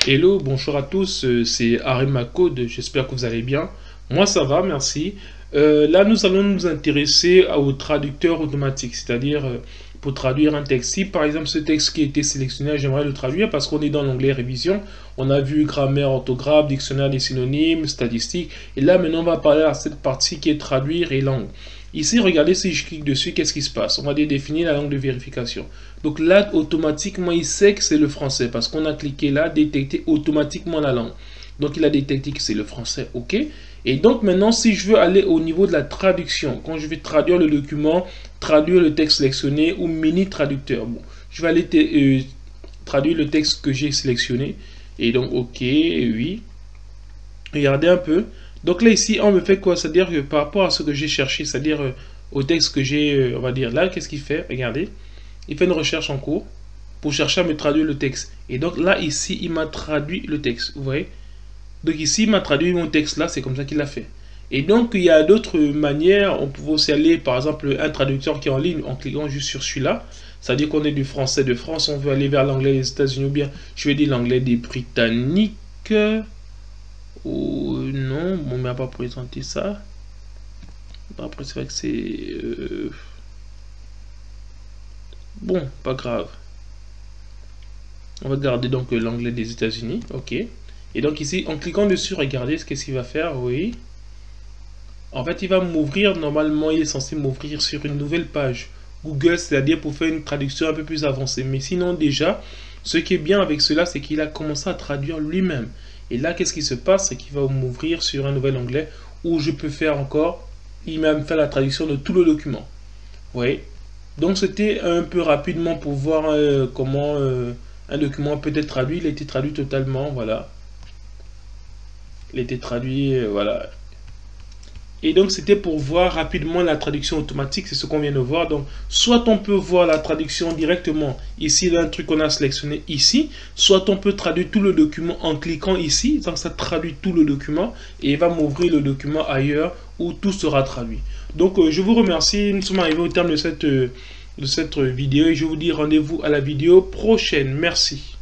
Hello, bonjour à tous, c'est Arima Code, j'espère que vous allez bien. Moi ça va, merci. Là nous allons nous intéresser au traducteur automatique, c'est-à-dire pour traduire un texte. Si par exemple ce texte qui a été sélectionné, j'aimerais le traduire parce qu'on est dans l'onglet révision, on a vu grammaire, orthographe, dictionnaire des synonymes, statistiques, et là maintenant on va parler à cette partie qui est traduire et langue. Ici, regardez, si je clique dessus, qu'est-ce qui se passe? On va définir la langue de vérification. Donc là, automatiquement, il sait que c'est le français parce qu'on a cliqué là, détecter automatiquement la langue. Donc il a détecté que c'est le français, ok? Et donc maintenant, si je veux aller au niveau de la traduction, quand je vais traduire le document, traduire le texte sélectionné ou mini traducteur, bon, je vais aller traduire le texte que j'ai sélectionné. Et donc, ok, oui. Regardez un peu. Donc là, ici, on me fait quoi? C'est-à-dire que par rapport à ce que j'ai cherché, c'est-à-dire au texte que j'ai, on va dire là, qu'est-ce qu'il fait? Regardez. Il fait une recherche en cours pour chercher à me traduire le texte. Et donc là, ici, il m'a traduit le texte. Vous voyez? Donc ici, il m'a traduit mon texte là, c'est comme ça qu'il l'a fait. Et donc, il y a d'autres manières. On peut aussi aller, par exemple, un traducteur qui est en ligne en cliquant juste sur celui-là. C'est-à-dire qu'on est du français de France, on veut aller vers l'anglais des États-Unis ou bien, je vais dire l'anglais des Britanniques. Ou non, on ne m'a pas présenté ça. Après, c'est vrai que c'est... Bon, pas grave. On va garder donc l'anglais des États-Unis. Ok. Et donc ici, en cliquant dessus, regardez ce qu'il va faire. Oui. En fait, il va m'ouvrir. Normalement, il est censé m'ouvrir sur une nouvelle page Google, c'est-à-dire pour faire une traduction un peu plus avancée. Mais sinon, déjà, ce qui est bien avec cela, c'est qu'il a commencé à traduire lui-même. Et là, qu'est-ce qui se passe? C'est qu'il va m'ouvrir sur un nouvel onglet où je peux faire encore, il m'a fait la traduction de tout le document. Vous voyez? Donc, c'était un peu rapidement pour voir comment un document peut être traduit. Il a été traduit totalement, voilà. Il a été traduit, voilà. Et donc, c'était pour voir rapidement la traduction automatique, c'est ce qu'on vient de voir. Donc, soit on peut voir la traduction directement ici, d'un truc qu'on a sélectionné ici, soit on peut traduire tout le document en cliquant ici. Donc, ça traduit tout le document et il va m'ouvrir le document ailleurs où tout sera traduit. Donc, je vous remercie. Nous sommes arrivés au terme de cette vidéo et je vous dis rendez-vous à la vidéo prochaine. Merci.